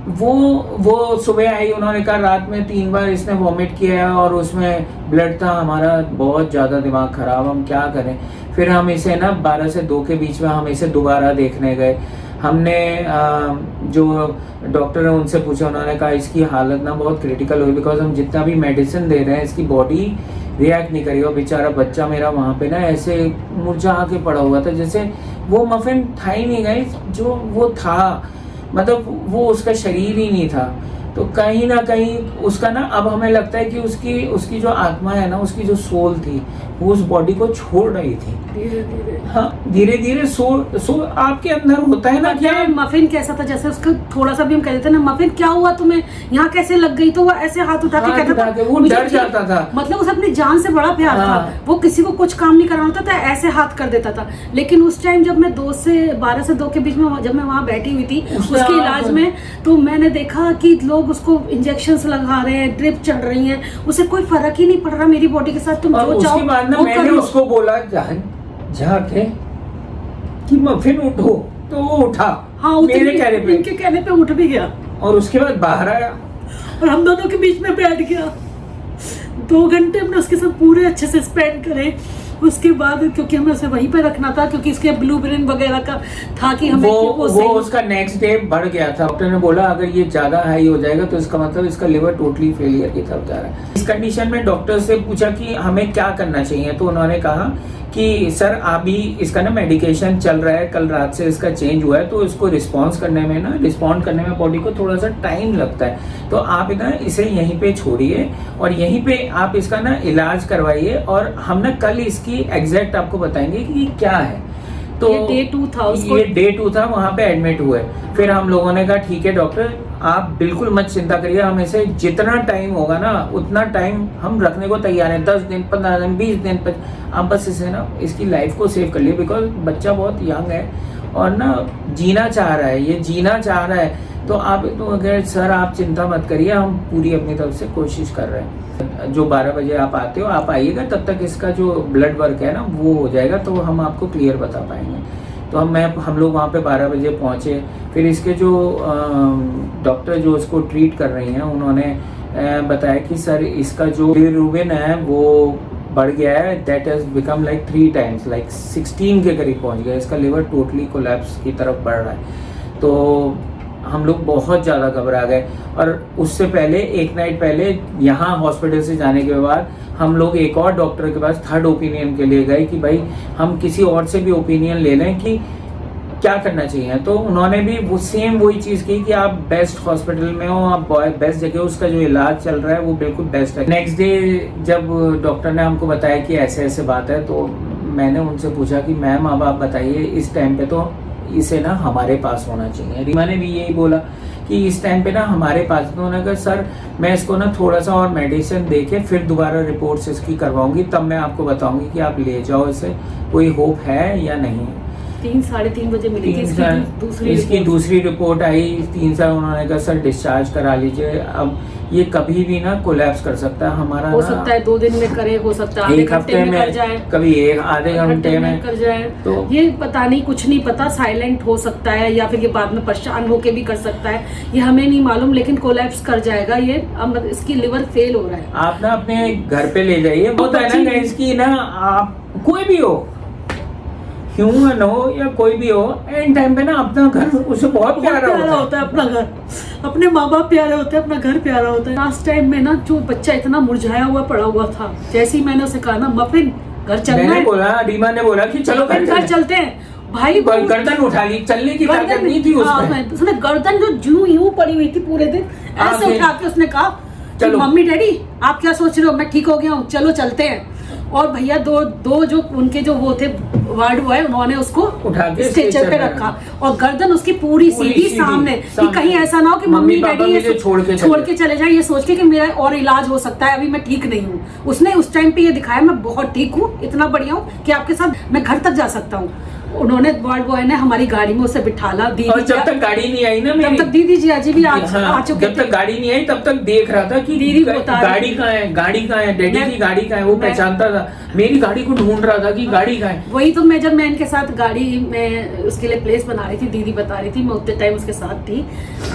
[SPEAKER 2] वो सुबह आई, उन्होंने कहा रात में 3 बार इसने वॉमिट किया है और उसमें ब्लड था। हमारा बहुत ज़्यादा दिमाग खराब, हम क्या करें। फिर हम इसे ना 12 से 2 के बीच में हम इसे दोबारा देखने गए। हमने जो डॉक्टर है उनसे पूछा, उन्होंने कहा इसकी हालत ना बहुत क्रिटिकल हुई, बिकॉज हम जितना भी मेडिसिन दे रहे हैं इसकी बॉडी रिएक्ट नहीं करेगी। और बेचारा बच्चा मेरा वहाँ पे ना ऐसे मुरझा के पड़ा हुआ था, जैसे वो मफिन था ही नहीं गई जो वो था, मतलब वो उसका शरीर ही नहीं था। तो कहीं ना कहीं उसका ना, अब हमें लगता है कि उसकी जो आत्मा है ना, उसकी जो सोल थी, वो उस बॉडी को छोड़ रही थी
[SPEAKER 1] धीरे धीरे।
[SPEAKER 2] हाँ, धीरे धीरे सोल आपके अंदर होता है ना। क्या
[SPEAKER 1] मफिन कैसा था, जैसे उसका थोड़ा सा भी हम कहते थे ना, मफिन क्या हुआ तुम्हें, यहाँ कैसे लग गई, तो वो ऐसे हाथ उठा के कहता था,
[SPEAKER 2] वो डर जाता था।
[SPEAKER 1] मतलब उसे अपनी जान से बड़ा प्यार था, वो किसी को कुछ काम नहीं कराना होता था, ऐसे हाथ कर देता था। लेकिन उस टाइम जब मैं 12 से 2 के बीच में जब मैं वहाँ बैठी हुई थी उसके इलाज में, तो मैंने देखा कि लोग उसको इंजेक्शंस लगा रहे हैं, ड्रिप चढ़ रही है, उसे कोई फर्क ही नहीं पड़ रहा मेरी बॉडी के साथ। तुम जो चाहो
[SPEAKER 2] वो मैंने उसको बोला जाके कि मफिन उठो, तो वो उठा।
[SPEAKER 1] हाँ, इनके कहने पे उठ भी गया
[SPEAKER 2] और उसके बाद बाहर आया
[SPEAKER 1] और हम दोनों के बीच में बैठ गया। 2 घंटे हमने उसके साथ पूरे अच्छे से स्पेंड करे। उसके बाद क्योंकि हमें उसे वहीं पे रखना था, क्योंकि इसके ब्लू ब्रेन वगैरह का था कि हमें वो
[SPEAKER 2] उसका नेक्स्ट डे बढ़ गया था। डॉक्टर ने बोला अगर ये ज्यादा हाई हो जाएगा तो इसका मतलब इसका लिवर टोटली फेलियर की तरफ जा रहा है। कंडीशन में डॉक्टर से पूछा कि हमें क्या करना चाहिए, तो उन्होंने कहा कि सर अभी इसका ना मेडिकेशन चल रहा है, कल रात से इसका चेंज हुआ है, तो इसको रिस्पॉन्ड करने में बॉडी को थोड़ा सा टाइम लगता है, तो आप ना इसे यहीं पे छोड़िए और यहीं पे आप इसका ना इलाज करवाइए और हम ना कल इसकी एग्जैक्ट आपको बताएंगे कि क्या है। तो
[SPEAKER 1] ये डे 2 था, वहाँ पे एडमिट हुए।
[SPEAKER 2] फिर हम लोगों ने कहा ठीक है डॉक्टर, आप बिल्कुल मत चिंता करिए, हम इसे जितना टाइम होगा ना उतना टाइम हम रखने को तैयार हैं, 10 दिन 15 दिन 20 दिन पर आप बस इसे ना इसकी लाइफ को सेव कर लिए, बिकॉज बच्चा बहुत यंग है और ना जीना चाह रहा है, ये जीना चाह रहा है। तो आप तो अगर सर आप चिंता मत करिए, हम पूरी अपनी तरफ से कोशिश कर रहे हैं। जो 12 बजे आप आते हो आप आइएगा, तब तक इसका जो ब्लड वर्क है ना वो हो जाएगा, तो हम आपको क्लियर बता पाएंगे। तो हम लोग वहाँ पे 12 बजे पहुँचे। फिर इसके जो डॉक्टर जो इसको ट्रीट कर रही हैं उन्होंने बताया कि सर इसका जो बिलिरुबिन है वो बढ़ गया है, that has become like 3 times, like 16 के करीब पहुँच गया, इसका लिवर टोटली कोलैप्स की तरफ बढ़ रहा है। तो हम लोग बहुत ज़्यादा घबरा गए और उससे पहले एक नाइट पहले यहाँ हॉस्पिटल से जाने के बाद हम लोग एक और डॉक्टर के पास 3rd ओपिनियन के लिए गए कि भाई हम किसी और से भी ओपिनियन ले लें कि क्या करना चाहिए। तो उन्होंने भी वो सेम वही चीज़ की कि आप बेस्ट हॉस्पिटल में हो, आप बेस्ट जगह, उसका जो इलाज चल रहा है वो बिल्कुल बेस्ट है। नेक्स्ट डे जब डॉक्टर ने हमको बताया कि ऐसे ऐसे बात है, तो मैंने उनसे पूछा कि मैम अब आप बताइए, इस टाइम पे तो इसे ना हमारे पास होना चाहिए। रीमा ने भी यही बोला कि इस टाइम पे ना हमारे पास, तो उन्होंने कहा सर मैं इसको ना थोड़ा सा और मेडिसिन देके फिर दोबारा रिपोर्ट्स इसकी करवाऊंगी, तब मैं आपको बताऊंगी कि आप ले जाओ इसे, कोई होप है या नहीं।
[SPEAKER 1] 3-3:30 बजे मिली
[SPEAKER 2] इसकी दूसरी रिपोर्ट आई 3 साल। उन्होंने कहा सर डिस्चार्ज करा लीजिए, अब ये कभी भी ना कोलैप्स कर सकता है, हमारा
[SPEAKER 1] हो सकता है 2 दिन में करे, हो सकता है
[SPEAKER 2] एक हफ्ते में कर जाए, कभी आधे घंटे में
[SPEAKER 1] कर जाए, तो ये पता नहीं, कुछ नहीं पता, साइलेंट हो सकता है या फिर ये बाद में परेशान होके भी कर सकता है, ये हमें नहीं मालूम, लेकिन कोलैप्स कर जाएगा ये। अब इसकी लिवर फेल हो रहा है।
[SPEAKER 2] आप ना अपने घर पे ले जाइए, होता है ना इसकी ना, आप कोई भी हो, ह्यूमन हो या कोई भी हो, एंड टाइम पे ना अपना घर उसे बहुत प्यारा होता है, अपना घर, अपने माँ बाप प्यारे होते हैं, अपना घर प्यारा होता है। लास्ट टाइम में ना जो बच्चा इतना मुरझाया हुआ पड़ा हुआ था, जैसे ही मैंने उसे कहा ना मफिन घर चलना है, बोला रीमा ने बोला कि चलो घर चलते हैं, भाई गर्दन उठा ली, चलने की ताकत नहीं थी उसने गर्दन जो यूं पड़ी हुई थी पूरे दिन, ऐसे उठा के उसने कहा चलो मम्मी डैडी आप क्या सोच रहे हो, मैं ठीक हो गया हूँ, चलो चलते हैं। और भैया दो जो उनके जो वो थे वार्ड बॉय, उन्होंने उसको उठा के स्ट्रेचर पे रखा और गर्दन उसकी पूरी सीधी सामने, कि कहीं ऐसा ना हो कि मम्मी डैडी ये छोड़ के चले जाए, ये सोच के कि मेरा और इलाज हो सकता है, अभी मैं ठीक नहीं हूँ। उसने उस टाइम पे ये दिखाया मैं बहुत ठीक हूँ, इतना बढ़िया हूँ कि आपके साथ मैं घर तक जा सकता हूँ। उन्होंने वार्ड बॉय ने हमारी गाड़ी में उसे बिठाला, और जब तक गाड़ी नहीं आई ना, तब तक दीदी जी अजी भी आ चुके, जब तक गाड़ी नहीं आई तब तक देख रहा था कि दीदी गाड़ी कहाँ है, डैडी की गाड़ी कहाँ है, वो पहचानता था, मेरी गाड़ी को ढूंढ रहा था कि गाड़ी कहाँ है। वही तो मैं जब मैं इनके साथ गाड़ी में उसके लिए प्लेस बना रही थी, दीदी बता रही थी, मैं उतने टाइम उसके साथ थी,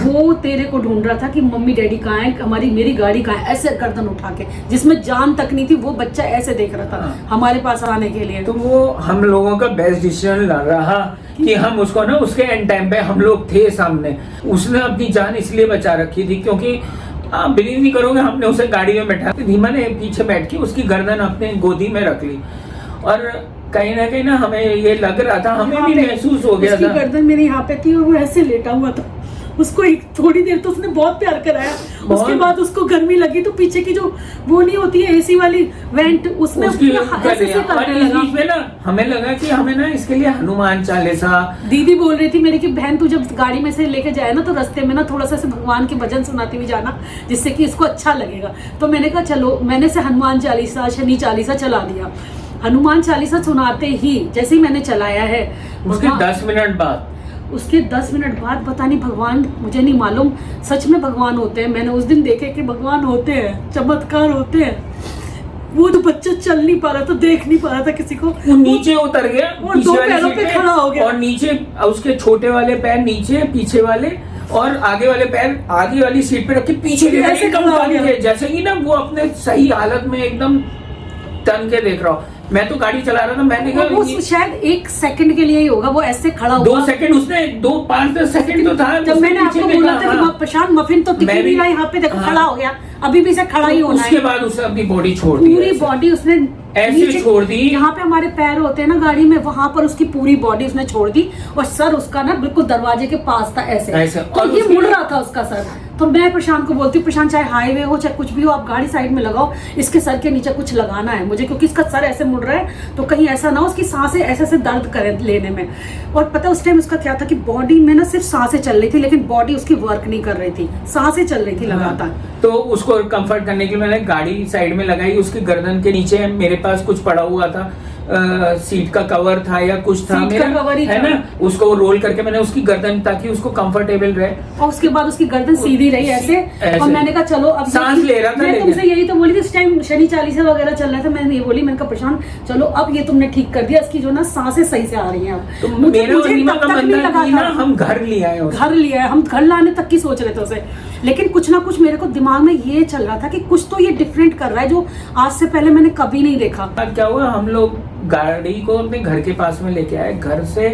[SPEAKER 2] वो तेरे को ढूंढ रहा था कि मम्मी डैडी कहाँ है, हमारी मेरी गाड़ी कहाँ है, ऐसे गर्दन उठा के, जिसमें जान तक नहीं थी, वो बच्चा ऐसे देख रहा था हमारे पास आने के लिए। तो वो हम लोगों का बेस्ट डिसीजन लग रहा कि हम उसको ना उसके एंड टाइम पे हम लोग थे सामने, उसने अपनी जान इसलिए बचा रखी थी क्योंकि आप बिलीव नहीं करोगे, हमने उसे गाड़ी में बैठा, धीमा ने पीछे बैठ के उसकी गर्दन अपने गोदी में रख ली और कहीं ना कहीं ना हमें ये लग रहा था, हमें भी महसूस हो गया था, गर्दन मेरे यहाँ पे थी और वो ऐसे लेटा हुआ था। उसको एक थोड़ी देर तो उसने बहुत प्यार कराया, उसके बाद उसको गर्मी लगी तो पीछे की जो वो नहीं होती है एसी वाली वेंट, उसमें में ना हमें लगा कि हमें ना इसके लिए हनुमान चालीसा, दीदी बोल रही थी मेरी कि बहन तू जब गाड़ी में से लेके जाए ना तो रास्ते में ना थोड़ा सा भगवान के भजन सुनाती हुई जाना, जिससे कि इसको अच्छा लगेगा। तो मैंने कहा चलो, मैंने से हनुमान चालीसा शनि चालीसा चला दिया। हनुमान चालीसा सुनाते ही जैसे ही मैंने चलाया है, उसके 10 मिनट बाद पता नहीं भगवान, मुझे नहीं मालूम, सच में भगवान होते हैं, मैंने उस दिन देखे कि भगवान होते हैं, चमत्कार होते हैं। वो तो बच्चा चल नहीं पा रहा था, देख नहीं पा रहा था किसी को, वो नीचे उतर गया और 2 पैरों पे खड़ा हो गया, और नीचे उसके छोटे वाले पैर नीचे, पीछे वाले और आगे वाले पैर आगे वाली सीट पे रख के पीछे ऐसे जैसे ही ना वो अपने सही हालत में एकदम तन के देख रहा हो। मैं तो गाड़ी चला रहा था, मैंने कहा
[SPEAKER 1] वो शायद 1 सेकंड के लिए ही होगा, वो ऐसे खड़ा हुआ
[SPEAKER 2] 2 सेकंड, उसने 5-10 सेकंड तो था
[SPEAKER 1] जब मैंने आपको बोला था कि प्रशांत मफिन तो टिक नहीं रहा, यहाँ पे देखो खड़ा हो गया, अभी भी से खड़ा ही होना है।
[SPEAKER 2] उसके बाद उसने अपनी बॉडी छोड़ दी,
[SPEAKER 1] पूरी बॉडी उसने
[SPEAKER 2] ऐसे छोड़ दी,
[SPEAKER 1] यहाँ पे हमारे पैर होते हैं ना गाड़ी में, वहां पर उसकी पूरी बॉडी उसने छोड़ दी और सर उसका ना बिल्कुल दरवाजे के पास था ऐसे। तो ये मुड़ रहा था उसका सर। तो मैं प्रशांत को बोलती हूँ, प्रशांत चाहे हाईवे हो चाहे कुछ भी हो, आप गाड़ी साइड में लगाओ, इसके सर के नीचे कुछ लगाना है मुझे, क्योंकि इसका सर ऐसे मुड़ रहा है तो कहीं ऐसा ना हो उसकी सांसें ऐसे दर्द करे लेने में। और पता उस टाइम उसका क्या था कि बॉडी में ना सिर्फ सांसें चल रही थी, लेकिन बॉडी उसकी वर्क नहीं कर रही थी, सांसें चल रही थी लगातार।
[SPEAKER 2] तो उसको कंफर्ट करने के लिए मैंने गाड़ी साइड में लगाई, उसकी गर्दन के नीचे मेरे पास कुछ पड़ा हुआ था, सीट का कवर था या कुछ था मेरा, है ना, उसको रोल करके मैंने उसकी गर्दन, ताकि उसको कंफर्टेबल रहे।
[SPEAKER 1] और उसके बाद उसकी गर्दन सीधी रही ऐसे। और मैंने कहा चलो अब
[SPEAKER 2] सांस ले रहा था,
[SPEAKER 1] मैं तुमसे यही तो बोली थी उस टाइम, शनि चालीसा वगैरह चल रहा था, मैंने ये बोली, मैंने कहा प्रशांत चलो अब ये तुमने ठीक कर दिया, इसकी जो ना सांसें सही से आ रही हैं अब।
[SPEAKER 2] तो मेरा और रीमा का मंदिर ना हम घर लिया है,
[SPEAKER 1] हम घर लाने तक की सोच रहे थे उसे, लेकिन कुछ ना कुछ मेरे को दिमाग में ये चल रहा था कि कुछ तो ये डिफरेंट कर रहा है जो आज से पहले मैंने कभी नहीं देखा।
[SPEAKER 2] क्या हुआ, हम लोग गाड़ी को अपने घर के पास में लेके आए, घर से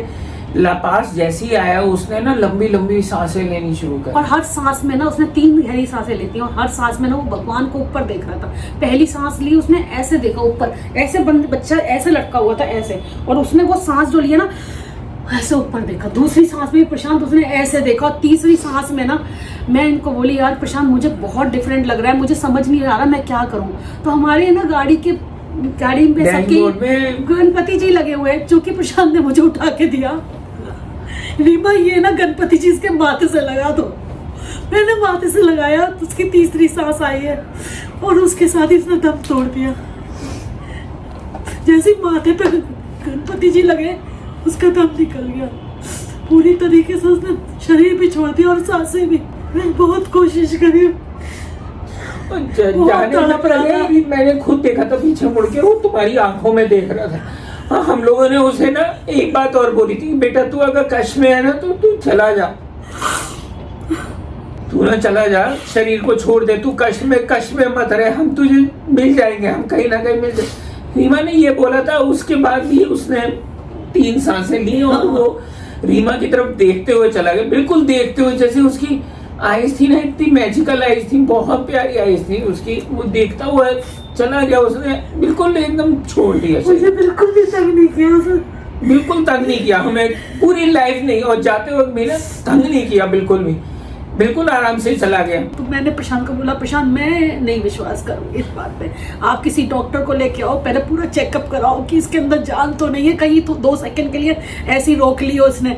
[SPEAKER 2] पास जैसे ही आया उसने ना लंबी लंबी सांसें लेनी शुरू कर,
[SPEAKER 1] और हर सांस में ना उसने 3 गहरी सांसें लेती और हर सांस में ना वो भगवान को ऊपर देख रहा था। पहली सांस ली उसने ऐसे देखा ऊपर, ऐसे बच्चा ऐसे लटका हुआ था ऐसे, और उसने वो सांस जो लिया ना ऐसे ऊपर देखा। दूसरी सांस में प्रशांत उसने ऐसे देखा, और तीसरी सांस में ना मैं इनको बोली यार प्रशांत मुझे बहुत डिफरेंट लग रहा है, मुझे समझ नहीं आ रहा मैं क्या करूं। तो हमारे ना गाड़ी में सबकी गणपति जी लगे हुए, जो कि प्रशांत ने मुझे उठा के दिया, रीमा ये ना गणपति जी इसके माथे से लगा दो। मैंने माथे से लगाया तो उसकी तीसरी सांस आई है और उसके साथ ही उसने दम तोड़ दिया। जैसे माथे पे गणपति जी लगे उसका दम निकल गया पूरी तरीके से, उसने शरीर भी छोड़ दिया और सांसें भी। मैं बहुत कोशिश करी,
[SPEAKER 2] मैंने खुद देखा था पीछे मुड़ के, वो तुम्हारी आंखों में देख रहा था। हाँ, हम लोगों ने उसे ना एक बात और बोली थी, बेटा तू अगर कष्ट में है ना तो तू चला जा, तू ना चला जा, शरीर को छोड़ दे, तू कष्ट में मत रहे, हम तुझे मिल जाएंगे, हम कहीं ना कहीं मिल जाएंगे। रीमा ने ये बोला था, उसके बाद भी उसने 3 सांसें ली और वो रीमा की तरफ देखते हुए चला गया, बिल्कुल देखते हुए, जैसे उसकी आईज थी ना, इतनी मैजिकल आईज थी, बहुत प्यारी आईज थी उसकी, वो देखता हुआ चला गया, उसने बिल्कुल एकदम छोड़ दिया,
[SPEAKER 1] मुझे बिल्कुल भी तंग नहीं किया उसने,
[SPEAKER 2] बिल्कुल तंग नहीं किया हमें पूरी लाइफ नहीं, और जाते वक्त भी ना तंग नहीं किया बिल्कुल भी, बिल्कुल आराम से चला गया।
[SPEAKER 1] तो मैंने प्रशांत को बोला, प्रशांत मैं नहीं विश्वास करूंगी इस बात पे, आप किसी डॉक्टर को लेके आओ, पहले पूरा चेकअप कराओ कि इसके अंदर जान तो नहीं है कहीं, तो 2 सेकंड के लिए ऐसी रोक ली उसने।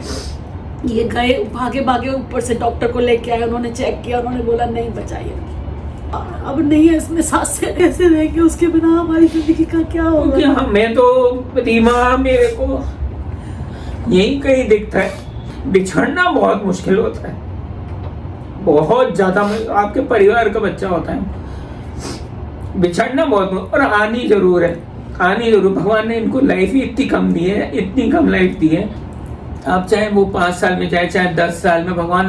[SPEAKER 1] ये गए भागे ऊपर से डॉक्टर को लेके आए, उन्होंने चेक किया, उन्होंने बोला नहीं बचाइए, अब नहीं है इसमें सांसें ऐसे रहेंगी, उसके बिना हमारी जिंदगी का क्या होगा।
[SPEAKER 2] हमें तो रीमा मेरे को यही कहीं दिखता है, बिछड़ना बहुत मुश्किल होता है, बहुत ज्यादा। आपके परिवार का बच्चा होता है, बिछड़ना बहुत, और आनी जरूर है, आनी जरूर। भगवान ने इनको लाइफ ही इतनी कम दी है, इतनी कम लाइफ दी है। आप चाहे वो 5 साल में जाए, चाहे 10 साल में, भगवान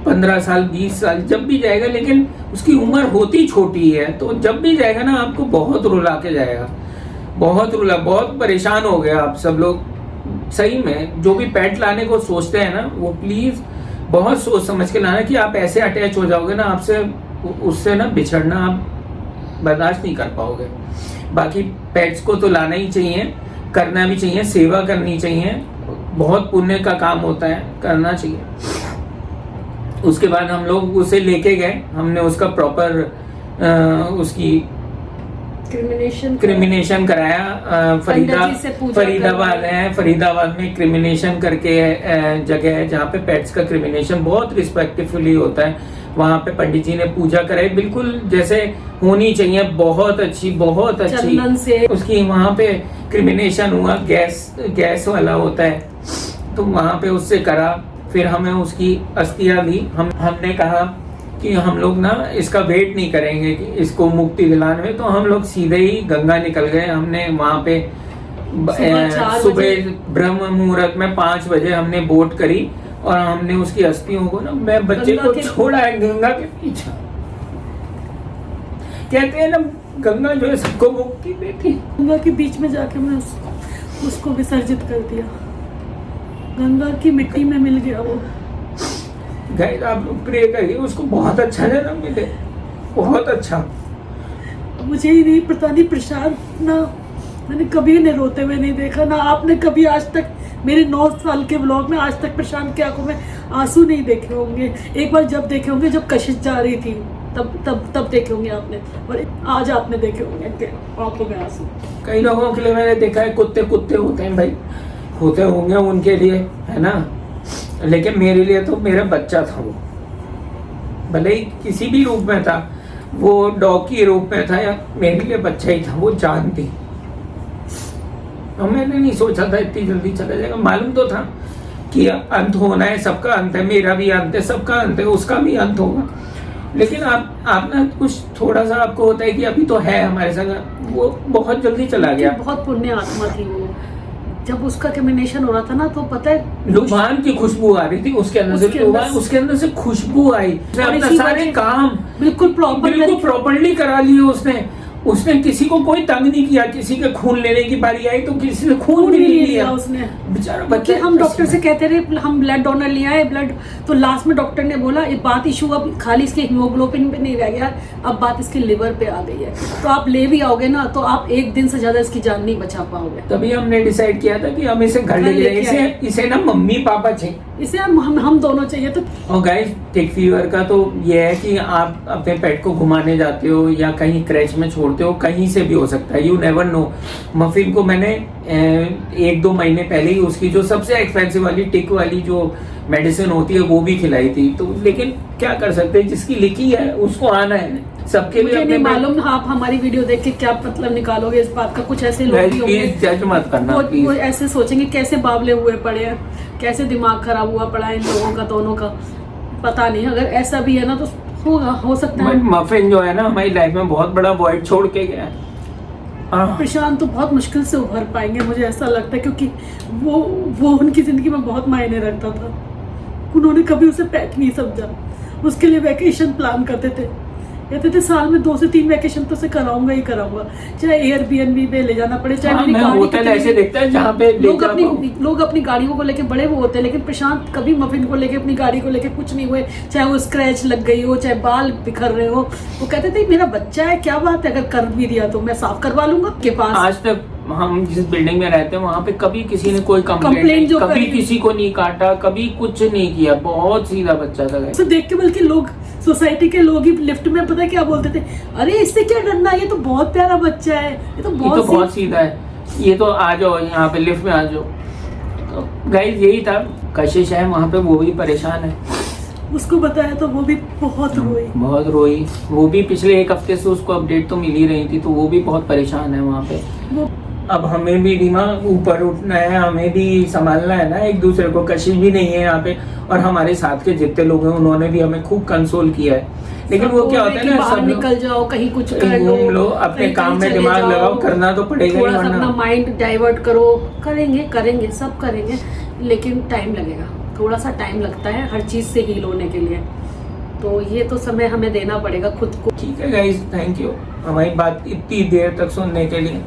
[SPEAKER 2] 15 साल 20 साल जब भी जाएगा, लेकिन उसकी उम्र होती छोटी है, तो जब भी जाएगा ना आपको बहुत रुला के जाएगा, बहुत परेशान हो गया आप सब लोग। सही में जो भी पेट लाने को सोचते हैं ना, वो प्लीज बहुत सोच समझ के लाना, कि आप ऐसे अटैच हो जाओगे ना आपसे, उससे ना बिछड़ना आप बर्दाश्त नहीं कर पाओगे। बाकी पेट्स को तो लाना ही चाहिए, करना भी चाहिए, सेवा करनी चाहिए, बहुत पुण्य का काम होता है, करना चाहिए। उसके बाद हम लोग उसे लेके गए, हमने उसका प्रॉपर उसकी क्रिमिनेशन कराया। फरीदाबाद में क्रिमिनेशन करके जगह है जहाँ पे पेट्स का क्रिमिनेशन बहुत रिस्पेक्टफुली होता है, वहाँ पे पंडित जी ने पूजा कराई, बिल्कुल जैसे होनी चाहिए, बहुत अच्छी से उसकी वहाँ पे क्रिमिनेशन हुआ, गैस वाला होता है, तो वहाँ पे उससे करा। फिर हमें उसकी अस्थियां दी, हमने कहा कि हम लोग ना इसका वेट नहीं करेंगे कि इसको मुक्ति दिलाने में, तो हम लोग सीधे ही गंगा निकल गए। हमने वहाँ पे सुबह ब्रह्म मुहूर्त में 5 बजे हमने बोट करी, और हमने उसकी अस्थियों को ना, मैं बच्चे को छोड़ा है गंगा के पीछे। कहते हैं ना गंगा जो है सबको मुक्ति देती।
[SPEAKER 1] गंगा के बीच में जाके मैं उसको विसर्जित कर दिया, गंगा की मिट्टी में मिल गया वो।
[SPEAKER 2] गाइस आप लोग प्रे करिए उसको बहुत अच्छा जन्म मिले, बहुत अच्छा।
[SPEAKER 1] मुझे ही नहीं पता नहीं प्रशांत ना, मैंने कभी इन्हें रोते हुए नहीं देखा ना, आपने कभी आज तक मेरे 9 साल के व्लॉग में आज तक प्रशांत की आंखों में आंसू नहीं देखे होंगे। एक बार जब देखे होंगे जब कशिश जा रही थी तब देखे होंगे आपने, और आज आपने देखे होंगे आंखों में आंसू।
[SPEAKER 2] कई लोगों के लिए मैंने देखा है कुत्ते होते हैं भाई, होते होंगे उनके लिए, है ना, लेकिन मेरे लिए तो मेरा बच्चा था वो, भले ही किसी भी रूप में था, वो डॉग के रूप में था या मेरे लिए बच्चा ही था, वो जान थी। और मैंने नहीं सोचा था इतनी जल्दी चला जाएगा, मालूम तो था कि अंत होना है, सबका अंत है, मेरा भी अंत है, सबका अंत है, उसका भी अंत होगा। लेकिन आप ना कुछ थोड़ा सा आपको होता है कि अभी तो है हमारे संग, वो बहुत जल्दी चला गया।
[SPEAKER 1] बहुत पुण्य आत्मा थी वो, जब उसका कम्बिनेशन हो रहा था ना तो पता है
[SPEAKER 2] लुभान की खुशबू आ रही थी उसके अंदर से, उसके अंदर से खुशबू आई, अपना सारे काम बिल्कुल प्रॉपरली करा लिए उसने किसी को कोई तंग नहीं किया, किसी के खून लेने की बारी आई तो किसी से खून भी नहीं लिया उसने, बेचारा बच्चा। हम डॉक्टर से कहते रहे हम ब्लड डोनर ले आए ब्लड, तो लास्ट में डॉक्टर ने बोला ये बात इशू अब खाली इसके हीमोग्लोबिन पे नहीं रह गया, अब बात इसके लिवर पे आ गई है, तो आप ले भी आओगे ना तो आप एक दिन से ज्यादा इसकी जान नहीं बचा पाओगे। तभी हमने डिसाइड किया था कि हम इसे घर ले जाए, इसे ना मम्मी पापा चाहिए,
[SPEAKER 1] इसे हम दोनों चाहिए। तो
[SPEAKER 2] और गाइस टिक फीवर का तो ये है कि आप अपने पेट को घुमाने जाते हो या कहीं क्रैच में छोड़ते हो, कहीं से भी हो सकता है, यू नेवर नो। मफिन को मैंने 1-2 महीने पहले ही उसकी जो सबसे एक्सपेंसिव वाली टिक वाली जो मेडिसिन होती है वो भी खिलाई थी, तो लेकिन क्या कर सकते हैं, जिसकी लिखी है उसको आना है। सबके लिए
[SPEAKER 1] नहीं मालूम, आप हमारी वीडियो देख के क्या मतलब निकालोगे इस बात का। कुछ ऐसे लोग भी होंगे
[SPEAKER 2] जज मत करना,
[SPEAKER 1] वो ऐसे सोचेंगे कैसे बावले हुए पड़े हैं, कैसे दिमाग खराब हुआ पड़ा है इन लोगों का, दोनों का पता नहीं। अगर ऐसा भी है ना तो होगा, हो सकता है।
[SPEAKER 2] मफिन जो है ना हमारी लाइफ में बहुत बड़ा वॉइड छोड़ के गया है।
[SPEAKER 1] प्रशांत तो बहुत मुश्किल से उभर पाएंगे, मुझे ऐसा लगता है, क्योंकि वो उनकी जिंदगी में बहुत मायने रखता था। उन्होंने कभी उसे पेट नहीं समझा, उसके लिए वैकेशन प्लान करते थे, कहते थे साल में 2 से 3 वैकेशन तो से कराऊंगा ही कराऊंगा, चाहे एयरबीएनबी पे ले जाना पड़े, चाहे मेरी गाड़ी
[SPEAKER 2] होटल ऐसे देखता है जहाँ पे
[SPEAKER 1] लोग अपनी गाड़ियों को लेके बड़े वो होते हैं, लेकिन प्रशांत कभी मफिन को लेके अपनी गाड़ी को लेके कुछ नहीं हुए, चाहे वो स्क्रैच लग गई हो, चाहे बाल बिखर रहे हो, वो कहते थे मेरा बच्चा है, क्या बात है, अगर कर भी दिया तो मैं साफ करवा लूंगा के पास।
[SPEAKER 2] आज तक हम जिस बिल्डिंग में रहते हैं वहाँ पे कभी किसी ने कोई कंप्लेंट कभी किसी को नहीं काटा, कभी कुछ नहीं किया, बहुत सीधा बच्चा था।
[SPEAKER 1] तो देख के बल्कि लोग सोसाइटी के लोग ही लिफ्ट में पता है क्या बोलते थे, अरे इससे क्या डरना, ये तो बहुत प्यारा बच्चा है, ये तो बहुत
[SPEAKER 2] सीधा है, ये तो आ जाओ यहाँ पे लिफ्ट में आ जाओ। तो गाइस यही था, कशिश है वहाँ पे, वो भी परेशान है,
[SPEAKER 1] उसको बताया तो वो भी बहुत रोई।
[SPEAKER 2] वो भी पिछले 1 हफ्ते से उसको अपडेट तो मिल ही रही थी, तो वो भी बहुत परेशान है वहाँ पे। अब हमें भी रीमा ऊपर उठना है, हमें भी संभालना है ना एक दूसरे को, कशिश भी नहीं है यहाँ पे, और हमारे साथ के जितने लोग हैं उन्होंने भी हमें खूब कंसोल किया है। लेकिन वो क्या होता है ना,
[SPEAKER 1] सब निकल जाओ कहीं, कुछ कर
[SPEAKER 2] घूम लो, अपने काम में दिमाग लगाओ, करना तो पड़ेगा,
[SPEAKER 1] थोड़ा सा अपना माइंड डाइवर्ट करो, करेंगे सब करेंगे, लेकिन टाइम लगेगा, थोड़ा सा टाइम लगता है हर चीज से हील होने के लिए, तो ये तो समय हमें देना पड़ेगा खुद को।
[SPEAKER 2] ठीक है गाइस, थैंक यू हमारी बात इतनी देर तक सुनने के लिए।